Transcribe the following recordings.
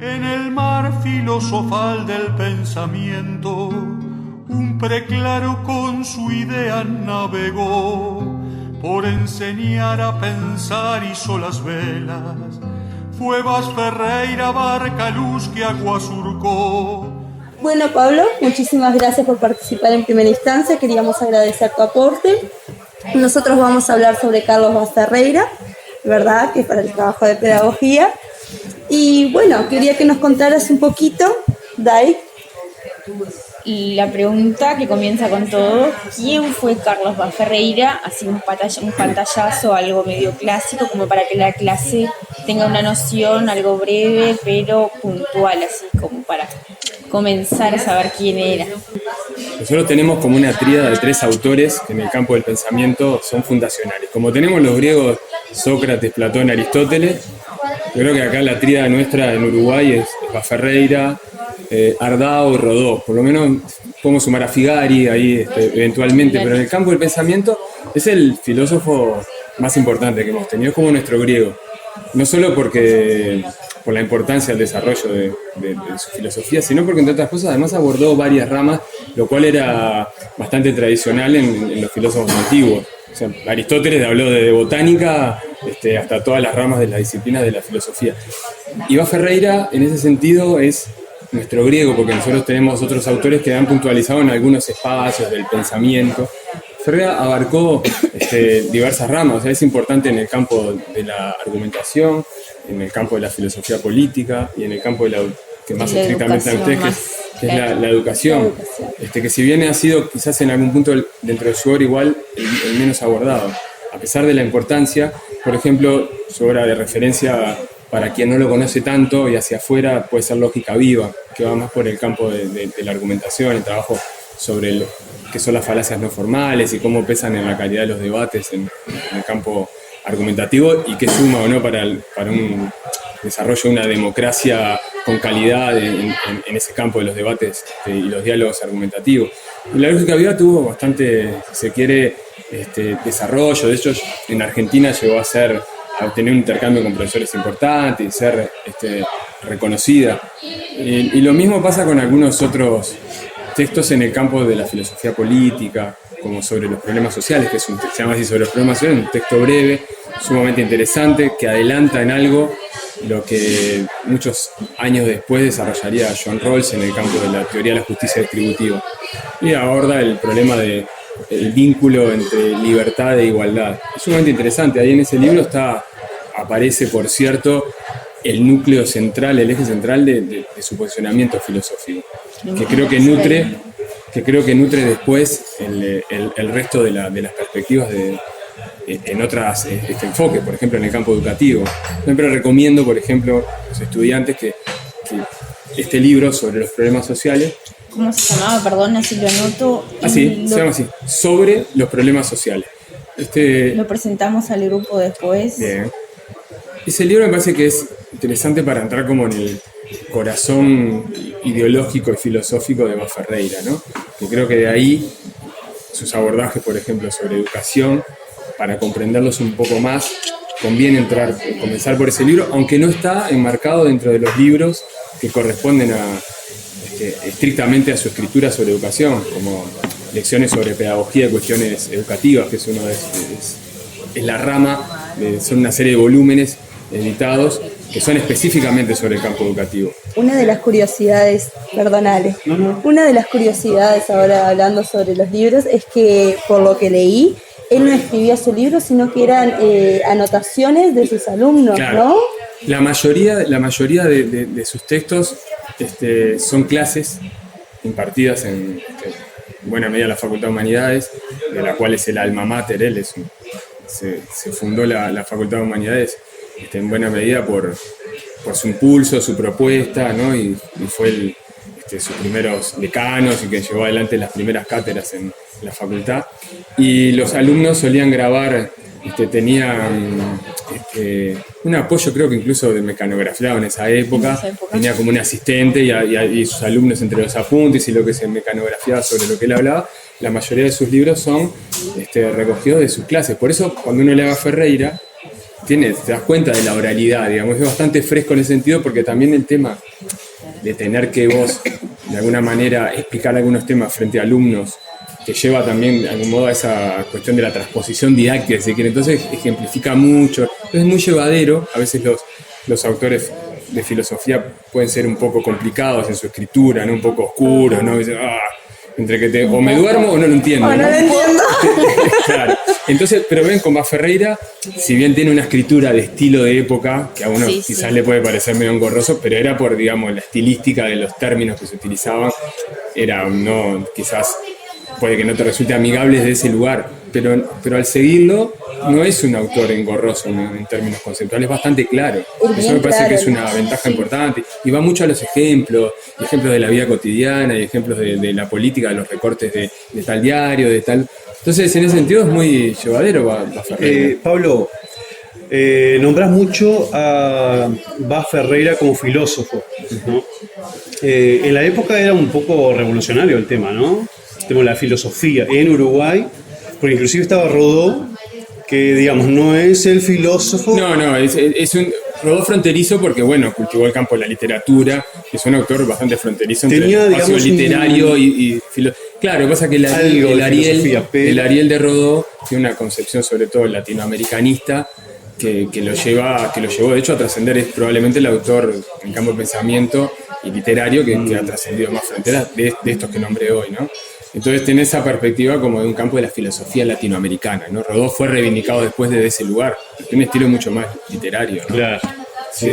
En el mar filosofal del pensamiento, un preclaro con su idea navegó. Por enseñar a pensar hizo las velas. Fue Vaz Ferreira, barca luz que agua surcó. Bueno, Pablo, muchísimas gracias por participar en primera instancia. Queríamos agradecer tu aporte. Nosotros vamos a hablar sobre Carlos Vaz Ferreira, ¿verdad? Que para el trabajo de pedagogía. Y bueno, quería que nos contaras un poquito, Dai. Y la pregunta que comienza con todo: ¿quién fue Carlos Vaz Ferreira? Así un pantallazo, algo medio clásico, como para que la clase tenga una noción, algo breve pero puntual, así como para comenzar a saber quién era. Nosotros tenemos como una tríada de 3 autores que en el campo del pensamiento son fundacionales. Como tenemos los griegos Sócrates, Platón, Aristóteles, yo creo que acá la tríada nuestra en Uruguay es Vaz Ferreira, Ardao y Rodó. Por lo menos podemos sumar a Figari ahí eventualmente, pero en el campo del pensamiento es el filósofo más importante que hemos tenido, es como nuestro griego. No solo por la importancia del desarrollo de su filosofía, sino porque, entre otras cosas, además abordó varias ramas, lo cual era bastante tradicional en los filósofos antiguos. O sea, Aristóteles habló de botánica hasta todas las ramas de las disciplinas de la filosofía. Y Vaz Ferreira, en ese sentido, es nuestro griego, porque nosotros tenemos otros autores que han puntualizado en algunos espacios del pensamiento. Ferreira abarcó diversas ramas, o sea, es importante en el campo de la argumentación, en el campo de la filosofía política y en el campo de la que más estrictamente a ustedes, que es la educación. Que si bien ha sido quizás en algún punto dentro de su obra igual el menos abordado, a pesar de la importancia. Por ejemplo, su obra de referencia, para quien no lo conoce tanto y hacia afuera, puede ser Lógica Viva, que va más por el campo de la argumentación, el trabajo sobre qué son las falacias no formales y cómo pesan en la calidad de los debates en el campo argumentativo y qué suma o no para un desarrollo de una democracia con calidad en ese campo de los debates y los diálogos argumentativos. Y la Lógica Viva tuvo bastante, si se quiere, desarrollo. De hecho, en Argentina llegó a tener un intercambio con profesores importantes y ser reconocida. Y lo mismo pasa con algunos otros textos en el campo de la filosofía política, como sobre los problemas sociales, que se llama así, sobre los problemas sociales, un texto breve, sumamente interesante, que adelanta en algo lo que muchos años después desarrollaría John Rawls en el campo de la teoría de la justicia distributiva. Y aborda el problema del vínculo entre libertad e igualdad. Es sumamente interesante. Ahí en ese libro aparece, por cierto, el núcleo central, el eje central de su posicionamiento filosófico, que creo que nutre después el resto de las perspectivas en otras enfoques, por ejemplo en el campo educativo. Siempre recomiendo, por ejemplo, a los estudiantes que este libro sobre los problemas sociales. ¿Cómo se llamaba? Perdón, así lo anoto. Se llama así, sobre los problemas sociales. Lo presentamos al grupo después. Bien. Ese libro me parece que es interesante para entrar como en el corazón ideológico y filosófico de Vaz Ferreira, ¿no? Que creo que de ahí sus abordajes, por ejemplo, sobre educación, para comprenderlos un poco más, conviene comenzar por ese libro, aunque no está enmarcado dentro de los libros que corresponden estrictamente a su escritura sobre educación, como lecciones sobre pedagogía y cuestiones educativas, que es la rama, son una serie de volúmenes editados que son específicamente sobre el campo educativo. Una de las curiosidades, perdonale, una de las curiosidades ahora hablando sobre los libros es que, por lo que leí, él no escribía su libro, sino que eran anotaciones de sus alumnos, claro, ¿no? La mayoría de sus textos son clases impartidas en buena medida la Facultad de Humanidades, de la cual es el alma mater. Él se fundó la Facultad de Humanidades en buena medida por su impulso, su propuesta, ¿no? Y fue sus primeros decanos y que llevó adelante las primeras cátedras en la facultad. Y los alumnos solían grabar, tenían un apoyo, creo que incluso de mecanografiado en esa época. Tenía como un asistente y sus alumnos entre los apuntes y lo que se mecanografiaba sobre lo que él hablaba. La mayoría de sus libros son recogidos de sus clases. Por eso, cuando uno lee a Ferreira, te das cuenta de la oralidad, digamos, es bastante fresco en ese sentido, porque también el tema de tener que vos, de alguna manera, explicar algunos temas frente a alumnos, que lleva también, de algún modo, a esa cuestión de la transposición didáctica, si quiere. Entonces, ejemplifica mucho. Entonces, es muy llevadero. A veces los autores de filosofía pueden ser un poco complicados en su escritura, ¿no? Un poco oscuros, ¿no? Dicen, entre que o me duermo o no lo entiendo. O no lo entiendo. Claro. Entonces, pero ven, con Baferreira, si bien tiene una escritura de estilo de época, que a uno quizás le puede parecer medio engorroso, pero era por, digamos, la estilística de los términos que se utilizaban, era, no, quizás puede que no te resulte amigable de ese lugar, pero al seguirlo no es un autor engorroso en términos conceptuales, es bastante claro. Eso me parece que es una ventaja importante. Y va mucho a los ejemplos de la vida cotidiana y ejemplos de la política, de los recortes de tal diario, de tal... Entonces, en ese sentido es muy llevadero Baferreira. Pablo, nombrás mucho a Baferreira como filósofo, ¿no? En la época era un poco revolucionario el tema, ¿no? El tema de la filosofía en Uruguay, porque inclusive estaba Rodó, que digamos no es el filósofo. No, es un Rodó fronterizo porque, bueno, cultivó el campo de la literatura, es un autor bastante fronterizo entre el espacio literario y filosofía. Claro, pasa que el Ariel de Rodó tiene una concepción sobre todo latinoamericanista que lo llevó de hecho a trascender. Es probablemente el autor en campo de pensamiento y literario que ha trascendido más fronteras de estos que nombré hoy, ¿no? Entonces tiene esa perspectiva como de un campo de la filosofía latinoamericana, ¿no? Rodó fue reivindicado después de ese lugar, tiene un estilo mucho más literario, ¿no? Claro. Sí.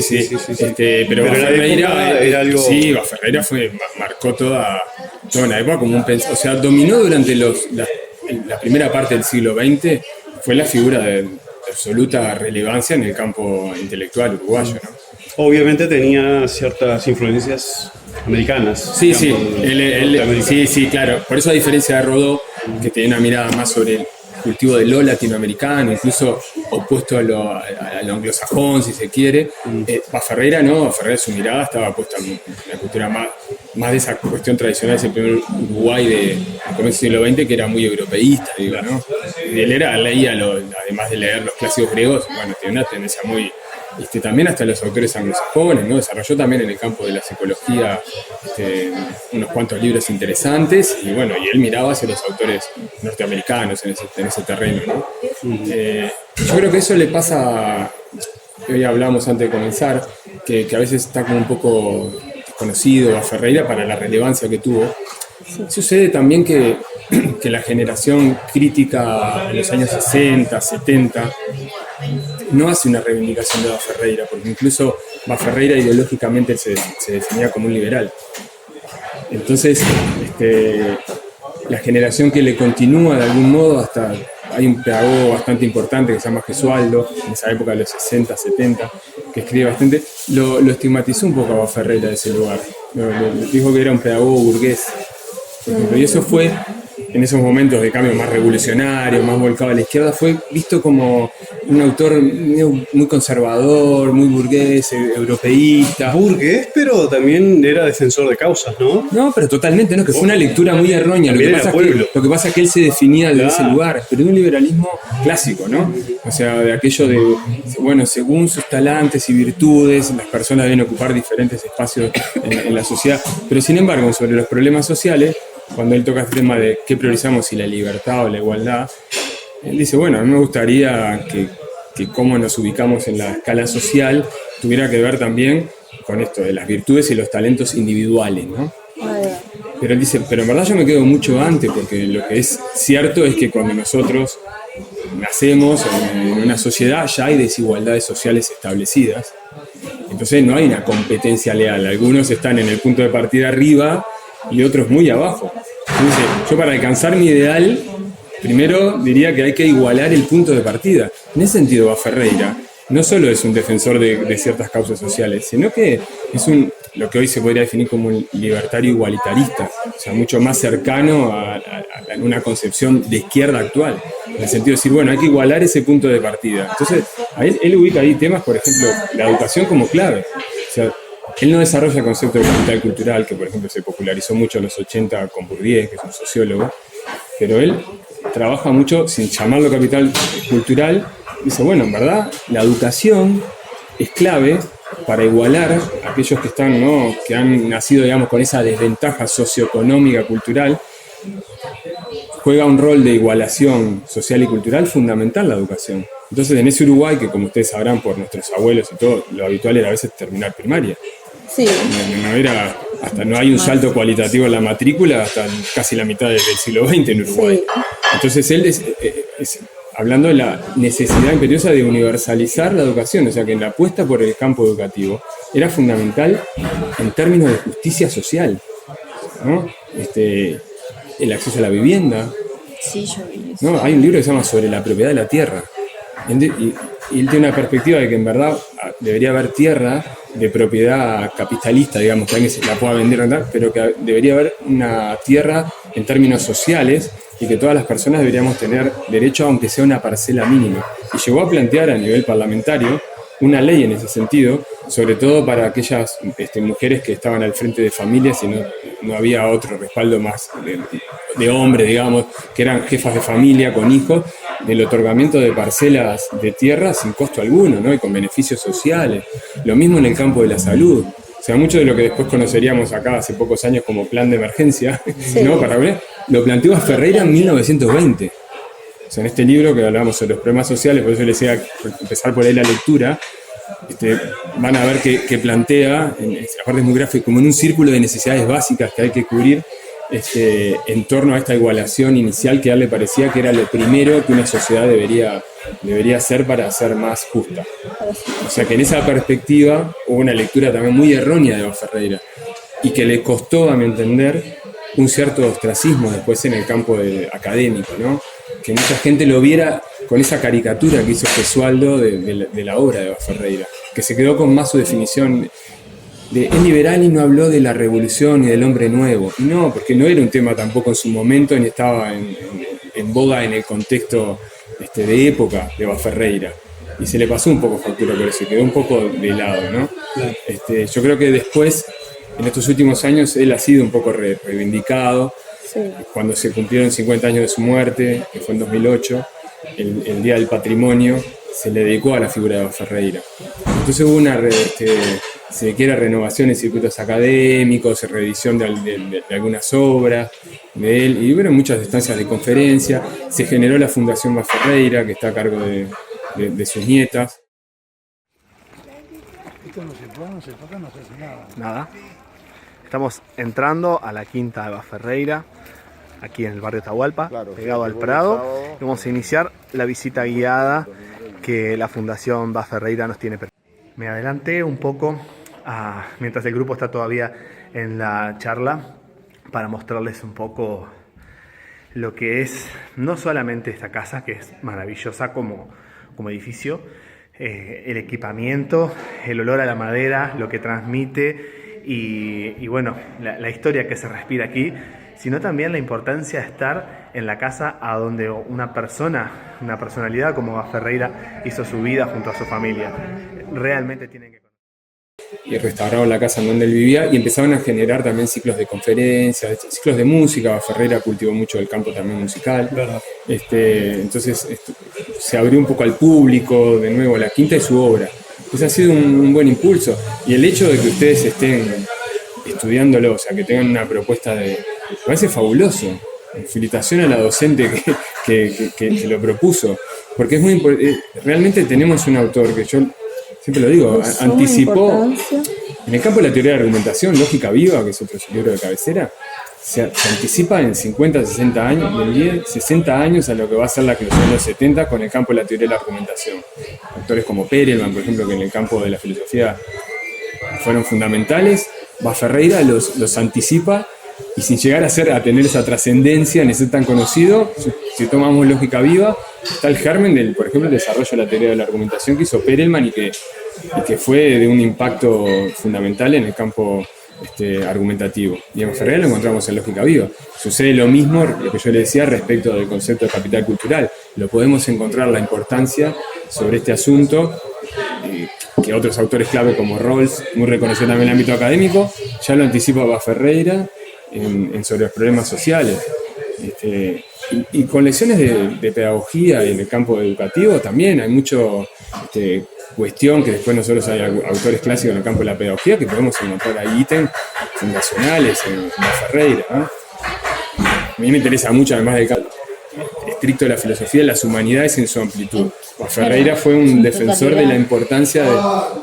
Pero Baferreira era algo... Sí, Baferreira marcó toda una época como un pensador, o sea, dominó durante la primera parte del siglo XX, fue la figura de absoluta relevancia en el campo intelectual uruguayo, ¿no? Obviamente tenía ciertas influencias americanas. Sí, claro. Por eso, a diferencia de Rodó, que tenía una mirada más sobre el cultivo de lo latinoamericano, incluso opuesto a lo anglosajón, si se quiere, Baferreira no. Baferreira, su mirada estaba puesta en la cultura más de esa cuestión tradicional, ese primer Uruguay del comienzo del siglo XX, que era muy europeísta, digo, ¿no? Y él leía, además de leer los clásicos griegos, bueno, tiene una tendencia muy... también hasta los autores anglosajones, ¿no? Desarrolló también en el campo de la psicología unos cuantos libros interesantes, y bueno, y él miraba hacia los autores norteamericanos en ese terreno, ¿no? Yo creo que eso le pasa, que hoy hablamos antes de comenzar, que a veces está como un poco desconocido a Ferreira para la relevancia que tuvo. Sucede también que la generación crítica en los años 60, 70 no hace una reivindicación de Baferreira, porque incluso Baferreira ideológicamente se definía como un liberal. Entonces, la generación que le continúa de algún modo, hasta hay un pedagogo bastante importante que se llama Gesualdo, en esa época de los 60, 70, que escribe bastante, lo estigmatizó un poco a Baferreira de ese lugar. Dijo que era un pedagogo burgués, por ejemplo, y eso fue, en esos momentos de cambio más revolucionario, más volcado a la izquierda, fue visto como un autor muy conservador, muy burgués, europeísta. Burgués, pero también era defensor de causas, ¿no? No, pero totalmente, ¿no? Que fue una lectura muy errónea. Lo que pasa es que él se definía de ese lugar, pero de un liberalismo clásico, ¿no? O sea, de aquello de, bueno, según sus talantes y virtudes, las personas deben ocupar diferentes espacios en la sociedad. Pero sin embargo, sobre los problemas sociales, cuando él toca el tema de qué priorizamos, si la libertad o la igualdad, él dice, bueno, a mí me gustaría que cómo nos ubicamos en la escala social tuviera que ver también con esto de las virtudes y los talentos individuales, ¿no? Pero él dice, pero en verdad yo me quedo mucho antes, porque lo que es cierto es que cuando nosotros nacemos en una sociedad ya hay desigualdades sociales establecidas, entonces no hay una competencia leal, algunos están en el punto de partida arriba y otros muy abajo. Entonces, yo para alcanzar mi ideal, primero diría que hay que igualar el punto de partida. En ese sentido, Baferreira no solo es un defensor de ciertas causas sociales, sino que es lo que hoy se podría definir como un libertario igualitarista, o sea, mucho más cercano a una concepción de izquierda actual, en el sentido de decir, bueno, hay que igualar ese punto de partida. Entonces, él ubica ahí temas, por ejemplo, la educación como clave. O sea, él no desarrolla el concepto de capital cultural, que por ejemplo se popularizó mucho en los 80 con Bourdieu, que es un sociólogo, pero él trabaja mucho, sin llamarlo capital cultural, dice, bueno, en verdad, la educación es clave para igualar a aquellos que están, ¿no?, que han nacido, digamos, con esa desventaja socioeconómica, cultural, juega un rol de igualación social y cultural fundamental la educación. Entonces, en ese Uruguay, que como ustedes sabrán por nuestros abuelos y todo, lo habitual era a veces terminar primaria. Sí. No hay un salto cualitativo en la matrícula hasta casi la mitad del siglo XX en Uruguay. Sí. Entonces, él es hablando de la necesidad imperiosa de universalizar la educación, o sea que en la apuesta por el campo educativo era fundamental en términos de justicia social, ¿no? El acceso a la vivienda. Sí, yo vi eso. ¿No? Hay un libro que se llama Sobre la propiedad de la tierra. Y él tiene una perspectiva de que en verdad debería haber tierra de propiedad capitalista, digamos, que alguien se la pueda vender, pero que debería haber una tierra en términos sociales y que todas las personas deberíamos tener derecho a, aunque sea una parcela mínima. Y llegó a plantear a nivel parlamentario una ley en ese sentido, sobre todo para aquellas mujeres que estaban al frente de familias y no había otro respaldo más de hombre, digamos, que eran jefas de familia con hijos, del otorgamiento de parcelas de tierra sin costo alguno, ¿no? Y con beneficios sociales. Lo mismo en el campo de la salud. O sea, mucho de lo que después conoceríamos acá hace pocos años como plan de emergencia, sí, ¿no? Lo planteó a Ferreira en 1920. O sea, en este libro que hablamos sobre los problemas sociales, por eso les decía empezar por ahí la lectura, van a ver que plantea, aparte es muy gráfico, como en un círculo de necesidades básicas que hay que cubrir en torno a esta igualación inicial que a él le parecía que era lo primero que una sociedad debería hacer para ser más justa. O sea que en esa perspectiva hubo una lectura también muy errónea de Ferreira y que le costó, a mi entender, un cierto ostracismo después en el campo académico, ¿no? Que mucha gente lo viera con esa caricatura que hizo Gesualdo de la obra de Ferreira, que se quedó con más su definición es liberal y no habló de la revolución ni del hombre nuevo. Y no, porque no era un tema tampoco en su momento ni estaba en boga en el contexto de época de Ferreira. Y se le pasó un poco factura por eso, quedó un poco de lado, ¿no? Yo creo que después, en estos últimos años, él ha sido un poco reivindicado. Sí. Cuando se cumplieron 50 años de su muerte, que fue en 2008, el Día del Patrimonio, se le dedicó a la figura de Ferreira. Entonces hubo una renovación en circuitos académicos, reedición de algunas obras de él, y hubo muchas instancias de conferencia. Se generó la Fundación Ferreira, que está a cargo de sus nietas. Esto no se toca, no se hace nada. Nada. Estamos entrando a la quinta de Ferreira, aquí en el barrio Atahualpa, claro, pegado al Prado. Vamos a iniciar la visita guiada que la Fundación Ferreira nos tiene. Me adelanté un poco mientras el grupo está todavía en la charla para mostrarles un poco lo que es no solamente esta casa, que es maravillosa como edificio, el equipamiento, el olor a la madera, lo que transmite y bueno, la historia que se respira aquí, sino también la importancia de estar en la casa a donde una personalidad como Ferreira hizo su vida junto a su familia. Realmente tienen que conocer. Y restauraron la casa en donde él vivía y empezaron a generar también ciclos de conferencias, ciclos de música. Ferreira cultivó mucho el campo también musical. ¿Verdad? Entonces se abrió un poco al público, de nuevo, la quinta y su obra. Pues ha sido un buen impulso. Y el hecho de que ustedes estén estudiándolo, o sea, que tengan una propuesta me parece fabuloso. Felicitación a la docente que lo propuso. Porque es muy importante. Realmente tenemos un autor que yo siempre lo digo, anticipó en el campo de la teoría de la argumentación, Lógica Viva, que es otro libro de cabecera, se anticipa en 50, 60 años, 60 años a lo que va a ser la eclosión de los 70 con el campo de la teoría de la argumentación. Autores como Perelman, por ejemplo, que en el campo de la filosofía fueron fundamentales, Ferreira los anticipa y sin llegar a tener esa trascendencia ni ser tan conocido. Si tomamos Lógica Viva, está el germen por ejemplo, el desarrollo de la teoría de la argumentación que hizo Perelman y que fue de un impacto fundamental en el campo argumentativo. Y en Ferreira lo encontramos en Lógica Viva. Sucede lo mismo, lo que yo le decía, respecto del concepto de capital cultural. Lo podemos encontrar la importancia sobre este asunto, que otros autores clave como Rawls, muy reconocido también en el ámbito académico, ya lo anticipa Ferreira sobre los problemas sociales. Y con lecciones de pedagogía y en el campo educativo también hay mucho cuestión que después nosotros hay autores clásicos en el campo de la pedagogía que podemos encontrar ahí ítems fundacionales en la Ferreira, ¿no? A mí me interesa mucho, además del campo estricto de la filosofía, las humanidades en su amplitud. Ferreira fue un defensor de la importancia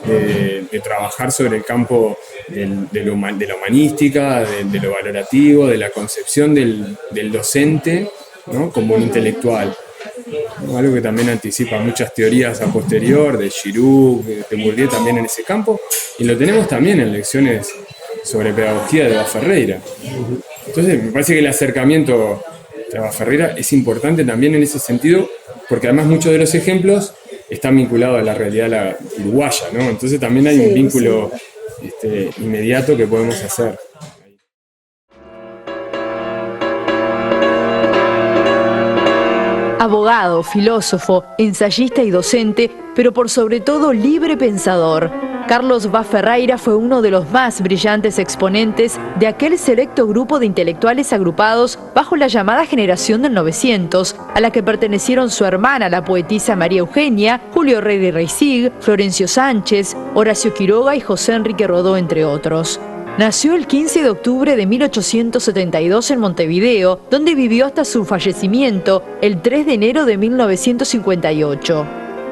de trabajar sobre el campo de la humanística, de lo valorativo, de la concepción del docente, ¿no? Como un intelectual. ¿No? Algo que también anticipa muchas teorías a posterior, de Giroux, de Bourdieu también en ese campo, y lo tenemos también en lecciones sobre pedagogía de Ferreira. Entonces, me parece que el acercamiento a Ferreira es importante también en ese sentido, porque además muchos de los ejemplos están vinculados a la realidad uruguaya, ¿no? Entonces también hay un vínculo inmediato que podemos hacer. Abogado, filósofo, ensayista y docente, pero por sobre todo libre pensador. Carlos Vaz Ferreira fue uno de los más brillantes exponentes de aquel selecto grupo de intelectuales agrupados bajo la llamada generación del 900, a la que pertenecieron su hermana, la poetisa María Eugenia, Julio Rey Reisig, Florencio Sánchez, Horacio Quiroga y José Enrique Rodó, entre otros. Nació el 15 de octubre de 1872 en Montevideo, donde vivió hasta su fallecimiento el 3 de enero de 1958.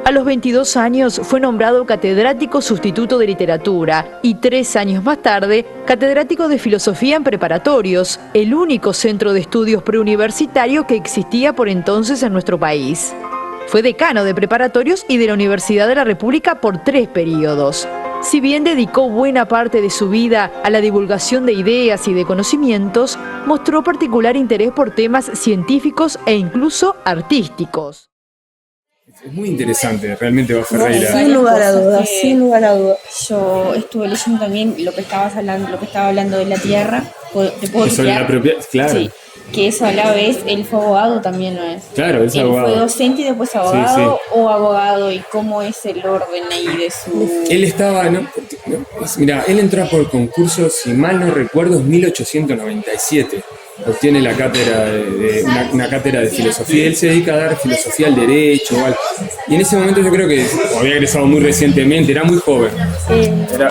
A los 22 años fue nombrado catedrático sustituto de literatura y 3 años más tarde catedrático de filosofía en preparatorios, el único centro de estudios preuniversitario que existía por entonces en nuestro país. Fue decano de preparatorios y de la Universidad de la República por 3 periodos. Si bien dedicó buena parte de su vida a la divulgación de ideas y de conocimientos, mostró particular interés por temas científicos e incluso artísticos. Es muy interesante, realmente, Vaz Ferreira. Sin lugar a dudas, sin lugar a dudas. Yo estuve leyendo también lo que estaba hablando de la tierra. ¿Te puedo Eso de la propiedad, claro. Sí, que eso a la vez, él fue abogado también, ¿no es? Claro, él es abogado. Él fue docente y después abogado, o abogado, y cómo es el orden ahí de su... Él estaba, mira, él entró por concurso, si mal no recuerdo, en 1897. Obtiene la cátedra una cátedra de filosofía. Él se dedica a dar filosofía al derecho. Y en ese momento yo creo que había egresado muy recientemente, era muy joven.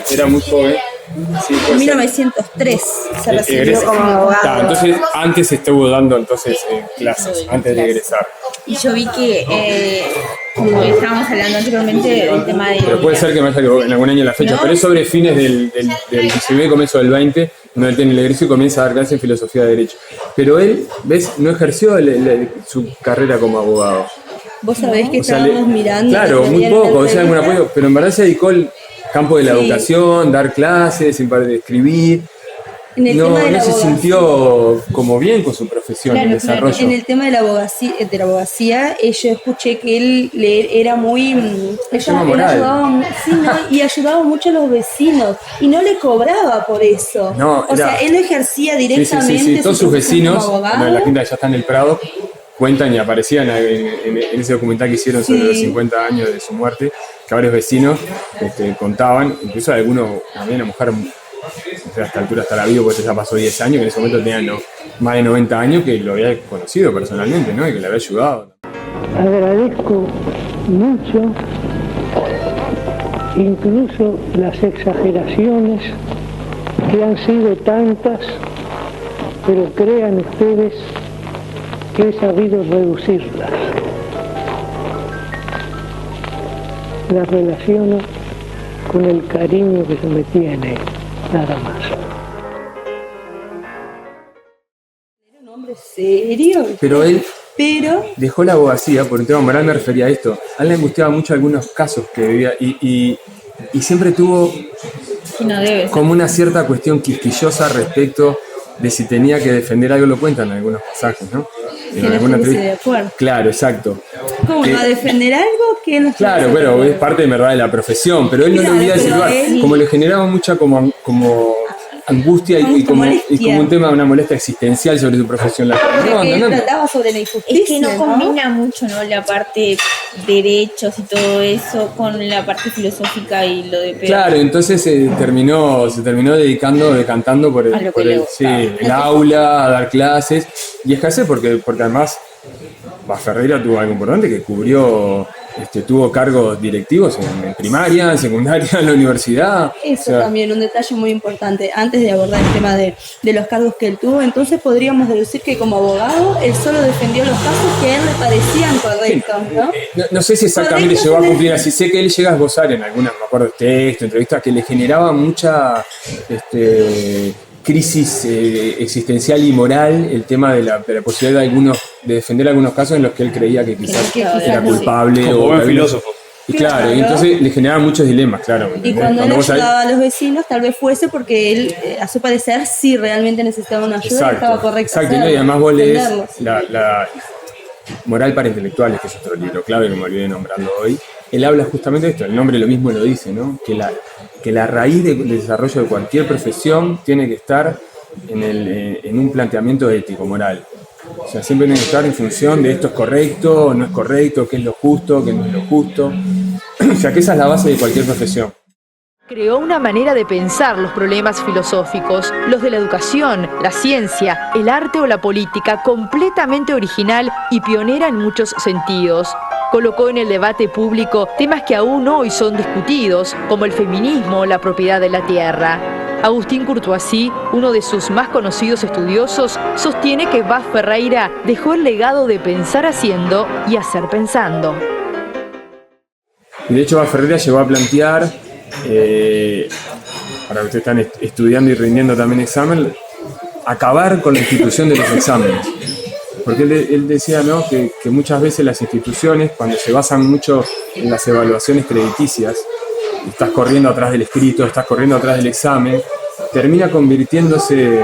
Era muy joven. Sí, en 1903 se recibió como abogado. Entonces, antes estuvo dando clases, antes de egresar. Y yo vi que, como estábamos hablando anteriormente del tema de... Pero puede ser que me haya equivocado en algún año la fecha, ¿no? Pero es sobre fines del 19 y comienzo del 20, donde él tiene el egreso y comienza a dar clases en filosofía de derecho. Pero él, ¿ves? No ejerció su carrera como abogado. Vos sabés que estábamos mirando... Claro, muy poco, o sea, algún apoyo, pero en verdad se dedicó al campo de la educación, dar clases, sin parar de escribir. No se sintió como bien con su profesión, el desarrollo. En el tema de la abogacía, yo escuché que él era muy... y ayudaba mucho a los vecinos y no le cobraba por eso. Sea, él no ejercía directamente. Sí. Todos sus vecinos, en la quinta ya está en el Prado, cuentan y aparecían en ese documental que hicieron sobre los 50 años de su muerte, que varios vecinos contaban, incluso algunos, había una mujer a esta altura estará vivo porque ya pasó 10 años, que en ese momento tenía más de 90 años, que lo había conocido personalmente, ¿no? Y que le había ayudado. Agradezco mucho, incluso las exageraciones que han sido tantas, pero crean ustedes que he sabido reducirlas. Las relaciono con el cariño que se me tiene, nada más. Era un hombre serio. Pero él dejó la abogacía por un tema moral, me refería a esto. A él le angustiaba mucho algunos casos que vivía y siempre tuvo como una cierta cuestión quisquillosa respecto de si tenía que defender algo, lo cuentan en algunos pasajes, ¿no? Que no estuviese de acuerdo. Claro, exacto. ¿Cómo va a defender algo que no? Claro, pero es parte de verdad de la profesión, pero él no lo olvida decir, como le generaba mucha como angustia y como un tema, una molestia existencial sobre su profesión. Él trataba sobre la injusticia. Es que no combina mucho, ¿no? La parte derechos y todo eso con la parte filosófica y lo de Claro, entonces se terminó decantando por el aula, a dar clases y ejercer porque además Vaz Ferreira tuvo algo importante que cubrió tuvo cargos directivos en primaria, en secundaria, en la universidad. Eso también, un detalle muy importante. Antes de abordar el tema de los cargos que él tuvo, entonces podríamos deducir que como abogado, él solo defendió los casos que a él le parecían correctos, ¿no? No sé si exactamente llegó a cumplir así. Sé que él llega a esbozar en algunas, me acuerdo, textos, entrevistas, que le generaba mucha crisis existencial y moral el tema de la posibilidad de defender algunos casos en los que él creía que quizás era culpable. Como buen filósofo. Y claro, y entonces le generaba muchos dilemas, claro. Y cuando él ayudaba a los vecinos, tal vez fuese porque él, a su parecer, sí realmente necesitaba una ayuda y estaba correcto. Exacto, y además vos lees la Moral para Intelectuales, que es otro libro clave que me olvidé de nombrarlo hoy. Él habla justamente de esto, el nombre lo mismo lo dice, ¿no? Que la raíz del desarrollo de cualquier profesión tiene que estar en un planteamiento ético, moral. O sea, siempre tiene que estar en función de esto es correcto, no es correcto, qué es lo justo, qué no es lo justo. O sea, que esa es la base de cualquier profesión. Creó una manera de pensar los problemas filosóficos, los de la educación, la ciencia, el arte o la política, completamente original y pionera en muchos sentidos. Colocó en el debate público temas que aún hoy son discutidos, como el feminismo o la propiedad de la tierra. Agustín Courtoisí, uno de sus más conocidos estudiosos, sostiene que Vaz Ferreira dejó el legado de pensar haciendo y hacer pensando. De hecho, Vaz Ferreira llegó a plantear, para los que están estudiando y rindiendo también examen, acabar con la institución de los exámenes. Porque él decía, ¿no?, que muchas veces las instituciones, cuando se basan mucho en las evaluaciones crediticias, estás corriendo atrás del escrito, estás corriendo atrás del examen, termina convirtiéndose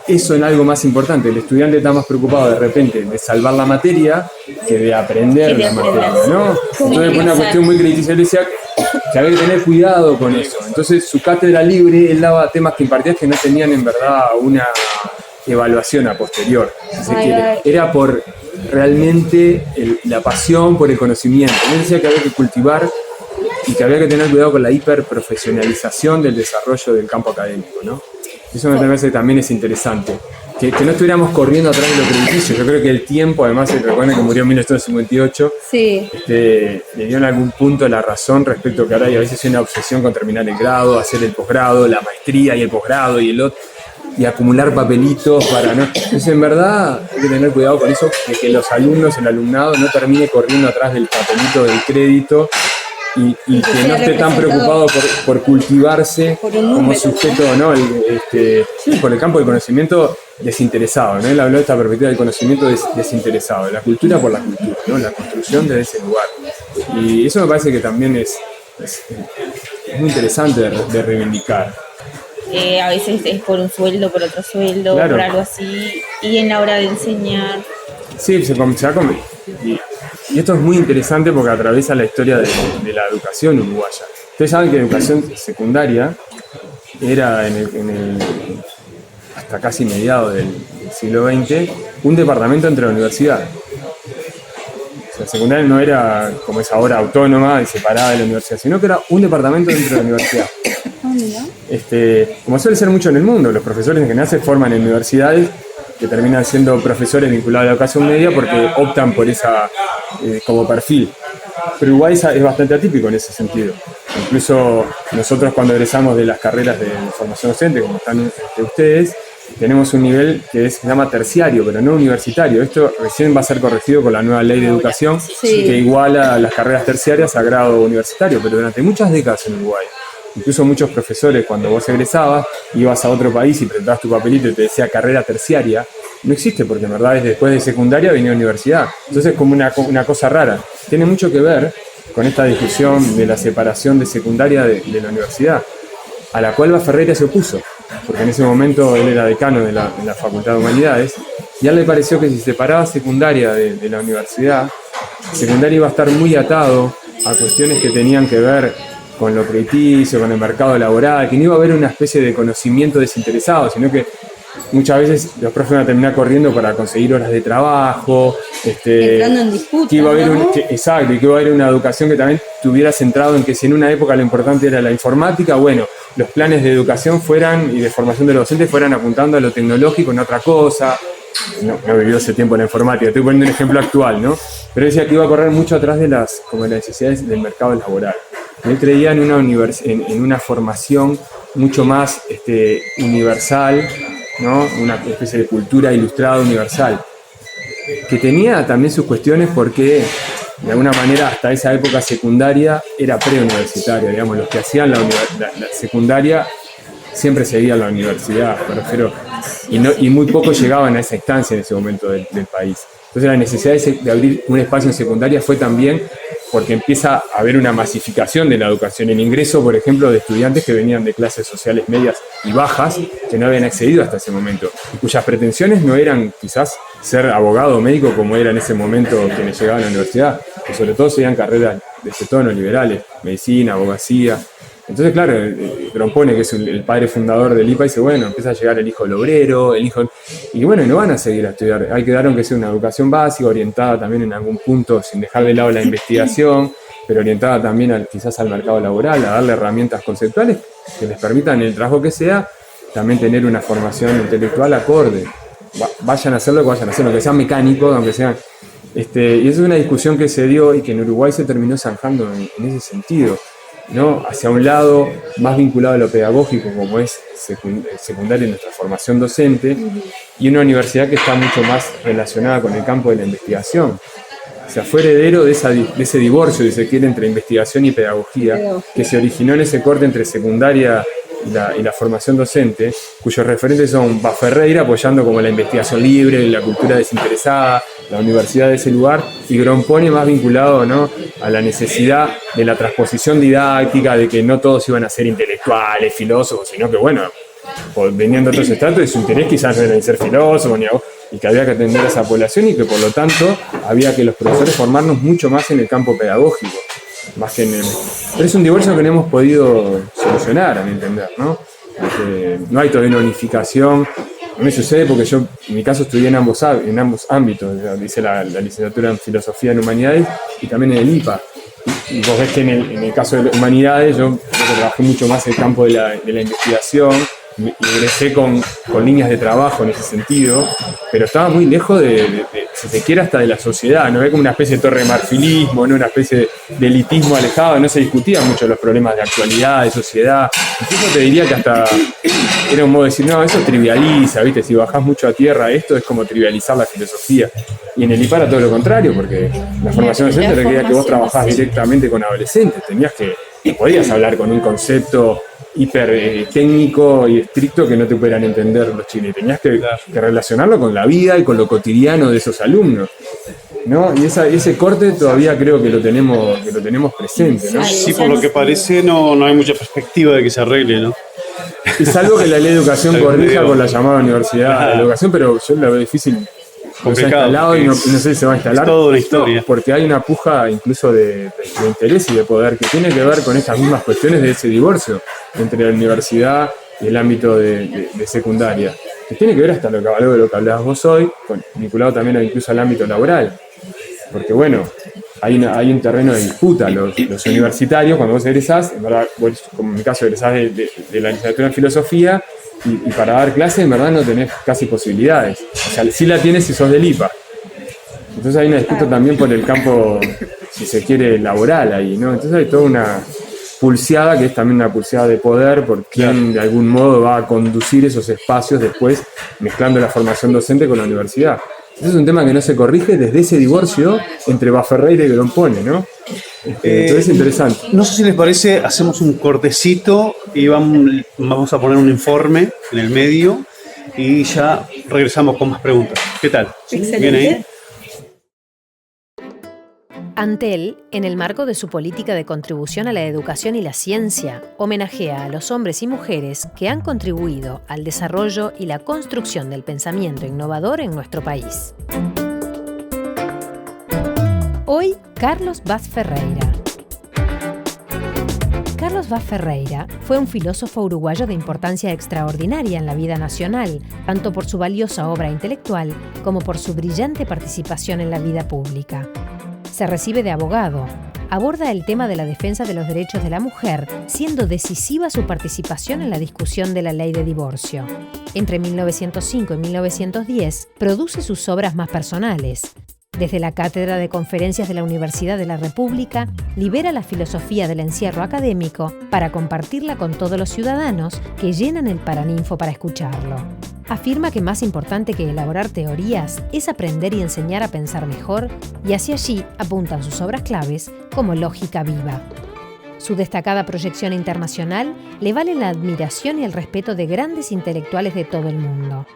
eso en algo más importante. El estudiante está más preocupado de repente de salvar la materia que de aprender la materia, ¿no? Entonces fue una cuestión muy crediticia. Él decía que había que tener cuidado con eso. Entonces su cátedra libre, él daba temas que impartía que no tenían en verdad una evaluación a posterior. Era por realmente la pasión por el conocimiento. Él decía que había que cultivar y que había que tener cuidado con la hiperprofesionalización del desarrollo del campo académico, ¿no? Eso me parece que también es interesante. Que no estuviéramos corriendo atrás de lo crediticio. Yo creo que el tiempo, además, se recuerda que murió en 1958, le dio en algún punto la razón respecto a que ahora hay a veces una obsesión con terminar el grado, hacer el posgrado, la maestría y el posgrado y el otro, y acumular papelitos para no... Entonces, en verdad, hay que tener cuidado con eso, de que los alumnos, el alumnado, no termine corriendo atrás del papelito del crédito y que no esté tan preocupado por cultivarse como sujeto, ¿no? Por el campo del conocimiento desinteresado, ¿no? Él habló de esta perspectiva del conocimiento desinteresado, de la cultura por la cultura, ¿no? La construcción desde ese lugar. Y eso me parece que también es muy interesante de reivindicar. A veces es por un sueldo, por otro sueldo, claro, por algo así, y en la hora de enseñar. Sí, se va a comer. Y esto es muy interesante porque atraviesa la historia de la educación uruguaya. Ustedes saben que la educación secundaria era hasta casi mediados del siglo XX un departamento entre la universidad. O sea, la secundaria no era como es ahora autónoma y separada de la universidad, sino que era un departamento dentro de la universidad. Como suele ser mucho en el mundo, los profesores en general se forman en universidades que terminan siendo profesores vinculados a la educación media porque optan por esa como perfil. Pero Uruguay es bastante atípico en ese sentido. Incluso nosotros cuando egresamos de las carreras de formación docente, como están ustedes, tenemos un nivel que se llama terciario, pero no universitario. Esto recién va a ser corregido con la nueva ley de educación, que iguala las carreras terciarias a grado universitario, pero durante muchas décadas en Uruguay. Incluso muchos profesores, cuando vos egresabas, ibas a otro país y presentabas tu papelito y te decía carrera terciaria, no existe porque en verdad después de secundaria venía universidad. Entonces es como una cosa rara. Tiene mucho que ver con esta discusión de la separación de secundaria de la universidad, a la cual Vaz Ferreira se opuso, porque en ese momento él era decano de la Facultad de Humanidades, y a él le pareció que si separaba secundaria de la universidad, secundaria iba a estar muy atado a cuestiones que tenían que ver con lo crediticio, con el mercado laboral, que no iba a haber una especie de conocimiento desinteresado, sino que muchas veces los profes van a terminar corriendo para conseguir horas de trabajo, entrando en disputa, que iba a haber ¿no? Exacto, y que iba a haber una educación que también estuviera centrado en que si en una época lo importante era la informática, bueno, los planes de educación y de formación de los docentes fueran apuntando a lo tecnológico en otra cosa. no vivió ese tiempo en la informática, estoy poniendo un ejemplo actual, ¿no? Pero decía que iba a correr mucho atrás de las necesidades del mercado laboral. Él creía en una formación mucho más universal, ¿no? Una especie de cultura ilustrada universal, que tenía también sus cuestiones porque de alguna manera hasta esa época secundaria era preuniversitaria, digamos, los que hacían la secundaria siempre seguían la universidad, me refiero, y muy pocos llegaban a esa instancia en ese momento del país. Entonces la necesidad de abrir un espacio en secundaria fue también porque empieza a haber una masificación de la educación, el ingreso, por ejemplo, de estudiantes que venían de clases sociales medias y bajas, que no habían accedido hasta ese momento, y cuyas pretensiones no eran quizás ser abogado o médico como era en ese momento quienes llegaban a la universidad, que sobre todo seguían carreras de ese tono, liberales, medicina, abogacía. Entonces, claro, Grompone, que es el padre fundador del IPA, dice, bueno, empieza a llegar el hijo del obrero, y bueno, no van a seguir a estudiar, hay que dar aunque sea una educación básica, orientada también en algún punto, sin dejar de lado la investigación, pero orientada también quizás al mercado laboral, a darle herramientas conceptuales que les permitan, en el trabajo que sea, también tener una formación intelectual acorde. Vayan a hacer lo que vayan a hacer, aunque sean mecánicos, aunque sean... y esa es una discusión que se dio y que en Uruguay se terminó zanjando en ese sentido, ¿no? Hacia un lado más vinculado a lo pedagógico, como es secundaria en nuestra formación docente, y una universidad que está mucho más relacionada con el campo de la investigación. O sea, fue heredero de ese divorcio, si se quiere, entre investigación y pedagogía, que se originó en ese corte entre secundaria y la formación docente, cuyos referentes son Baferreira, apoyando como la investigación libre, la cultura desinteresada, la universidad de ese lugar, y Grompone más vinculado, ¿no?, a la necesidad de la transposición didáctica, de que no todos iban a ser intelectuales, filósofos, sino que, bueno, venían de otros estratos y su interés quizás no era en ser filósofos, y que había que atender a esa población y que por lo tanto había que los profesores formarnos mucho más en el campo pedagógico. Más que pero es un divorcio que no hemos podido solucionar, a mi entender, ¿no? Porque no hay todavía una unificación. No me sucede porque yo, en mi caso, estudié en ambos ámbitos. Hice la licenciatura en Filosofía en Humanidades y también en el IPA. Y vos ves que en el caso de Humanidades yo trabajé mucho más el campo de la investigación, ingresé con líneas de trabajo en ese sentido, pero estaba muy lejos si se quiere, hasta de la sociedad, no ve como una especie de torre marfilismo, ¿no? Una especie de elitismo alejado, no se discutían mucho los problemas de actualidad, de sociedad. Incluso te diría que hasta era un modo de decir, no, eso trivializa, ¿viste? Si bajás mucho a tierra, esto es como trivializar la filosofía. Y en el IPA era todo lo contrario, porque la formación docente requería que vos trabajás directamente con adolescentes, no podías hablar con un concepto hiper técnico y estricto que no te pudieran entender los chilenos. Tenías que relacionarlo con la vida y con lo cotidiano de esos alumnos, ¿no? Y ese corte todavía creo que lo tenemos presente, ¿no? Sí, por lo que parece no hay mucha perspectiva de que se arregle, ¿no? Y salvo que la ley de educación corrija con la llamada universidad de educación, pero yo la veo difícil. No se ha instalado y no sé si se va a instalar. Es toda una historia. Porque hay una puja incluso de interés y de poder que tiene que ver con estas mismas cuestiones de ese divorcio entre la universidad y el ámbito de secundaria. Que tiene que ver hasta lo que hablabas vos hoy, vinculado también incluso al ámbito laboral. Porque bueno, hay un terreno de disputa. Los universitarios, cuando vos egresás, en verdad, vos, como en mi caso egresás de la licenciatura en Filosofía, y para dar clases en verdad no tenés casi posibilidades. O sea, sí la tienes si sos del IPA. Entonces hay una disputa también por el campo, si se quiere, laboral ahí, ¿no? Entonces hay toda una pulseada, que es también una pulseada de poder, por quien de algún modo va a conducir esos espacios después, mezclando la formación docente con la universidad. Ese es un tema que no se corrige desde ese divorcio entre Baferreira y Grompone, ¿no? Entonces es interesante. No sé si les parece, hacemos un cortecito y vamos a poner un informe en el medio y ya regresamos con más preguntas. ¿Qué tal? Excelente. ¿Bien ahí? Antel, en el marco de su política de contribución a la educación y la ciencia, homenajea a los hombres y mujeres que han contribuido al desarrollo y la construcción del pensamiento innovador en nuestro país. Hoy, Carlos Vaz Ferreira. Carlos Vaz Ferreira fue un filósofo uruguayo de importancia extraordinaria en la vida nacional, tanto por su valiosa obra intelectual como por su brillante participación en la vida pública. Se recibe de abogado, aborda el tema de la defensa de los derechos de la mujer, siendo decisiva su participación en la discusión de la ley de divorcio. Entre 1905 y 1910 produce sus obras más personales. Desde la Cátedra de Conferencias de la Universidad de la República, libera la filosofía del encierro académico para compartirla con todos los ciudadanos que llenan el Paraninfo para escucharlo. Afirma que más importante que elaborar teorías es aprender y enseñar a pensar mejor, y hacia allí apuntan sus obras claves como lógica viva. Su destacada proyección internacional le vale la admiración y el respeto de grandes intelectuales de todo el mundo.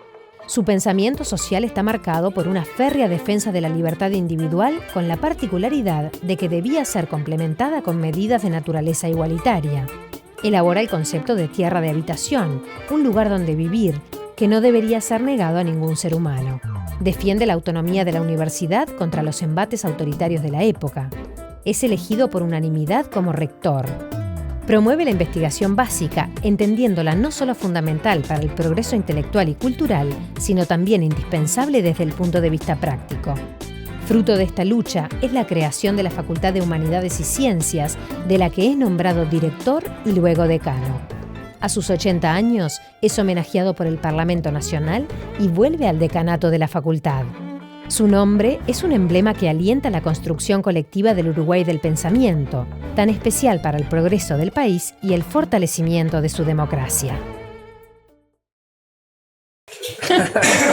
Su pensamiento social está marcado por una férrea defensa de la libertad individual, con la particularidad de que debía ser complementada con medidas de naturaleza igualitaria. Elabora el concepto de tierra de habitación, un lugar donde vivir, que no debería ser negado a ningún ser humano. Defiende la autonomía de la universidad contra los embates autoritarios de la época. Es elegido por unanimidad como rector. Promueve la investigación básica, entendiéndola no solo fundamental para el progreso intelectual y cultural, sino también indispensable desde el punto de vista práctico. Fruto de esta lucha es la creación de la Facultad de Humanidades y Ciencias, de la que es nombrado director y luego decano. A sus 80 años es homenajeado por el Parlamento Nacional y vuelve al decanato de la facultad. Su nombre es un emblema que alienta la construcción colectiva del Uruguay del pensamiento, tan especial para el progreso del país y el fortalecimiento de su democracia.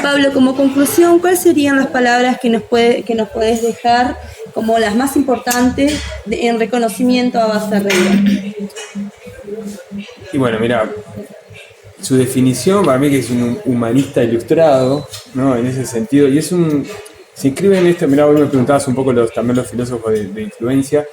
Pablo, como conclusión, ¿cuáles serían las palabras que nos puedes dejar como las más importantes en reconocimiento a Vaz Ferreira? Y bueno, mira, su definición para mí que es un humanista ilustrado, ¿no? En ese sentido, y se inscribe en esto. Mirá, vos me preguntabas un poco también los filósofos de influencia.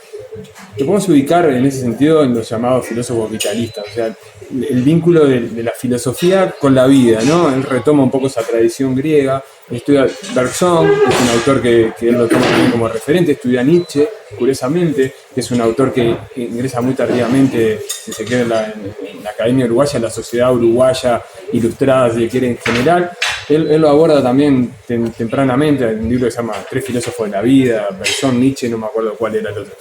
Te podemos ubicar en ese sentido en los llamados filósofos vitalistas, o sea, el vínculo de la filosofía con la vida, ¿no? Él retoma un poco esa tradición griega, estudia Bergson, que es un autor que él lo toma también como referente, estudia Nietzsche, curiosamente, que es un autor que ingresa muy tardíamente, si se quiere, en la Academia Uruguaya, en la sociedad uruguaya ilustrada, si se quiere, en general. Él lo aborda también tempranamente en un libro que se llama Tres filósofos de la vida, Bergson, Nietzsche, no me acuerdo cuál era el otro.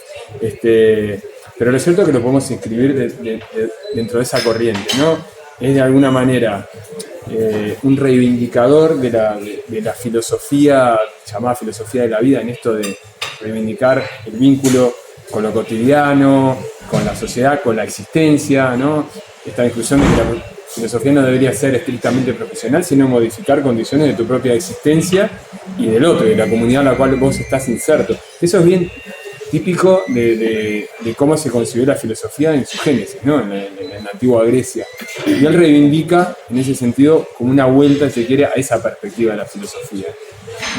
Pero lo cierto es que lo podemos inscribir dentro de esa corriente, ¿no? Es de alguna manera un reivindicador de la filosofía, llamada filosofía de la vida, en esto de reivindicar el vínculo con lo cotidiano, con la sociedad, con la existencia, ¿no? Esta discusión de que la filosofía no debería ser estrictamente profesional, sino modificar condiciones de tu propia existencia y del otro, de la comunidad en la cual vos estás inserto. Eso es bien típico de cómo se concibió la filosofía en su génesis, ¿no? En la antigua Grecia. Y él reivindica, en ese sentido, como una vuelta, si se quiere, a esa perspectiva de la filosofía,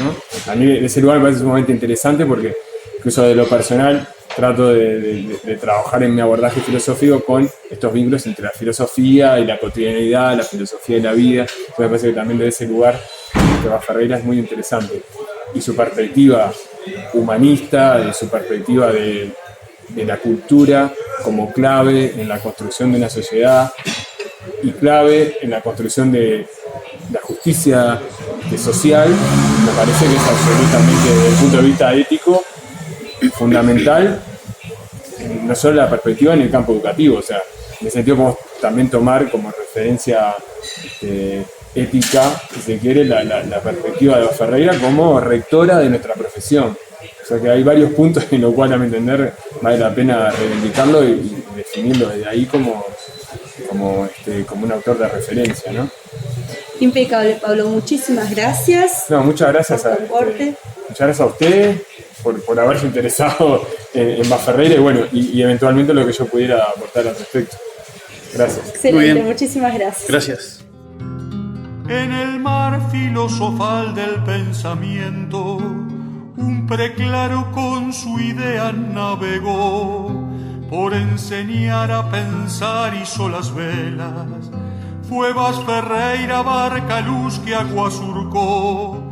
¿no? A mí de ese lugar me parece sumamente interesante porque, incluso de lo personal, trato de trabajar en mi abordaje filosófico con estos vínculos entre la filosofía y la cotidianidad, la filosofía y la vida. Entonces me parece que también de ese lugar de Vaz Ferreira es muy interesante. Y su perspectiva humanista, de su perspectiva de la cultura como clave en la construcción de una sociedad y clave en la construcción de la justicia social, me parece que es absolutamente, desde el punto de vista ético, fundamental, no solo la perspectiva en el campo educativo, o sea, en ese sentido podemos también tomar como referencia ética, si se quiere, la perspectiva de Vaz Ferreira como rectora de nuestra profesión. O sea que hay varios puntos en los cuales, a mi entender, vale la pena reivindicarlo y definirlo desde ahí como un autor de referencia, ¿no? Impecable, Pablo. Muchísimas gracias. No, muchas gracias muchas gracias a usted por haberse interesado en Vaz Ferreira y bueno, y eventualmente lo que yo pudiera aportar al respecto. Gracias. Excelente, muchísimas gracias. Gracias. En el mar filosofal del pensamiento, un preclaro con su idea navegó. Por enseñar a pensar hizo las velas. Fue Vaz Ferreira barca luz que agua surcó.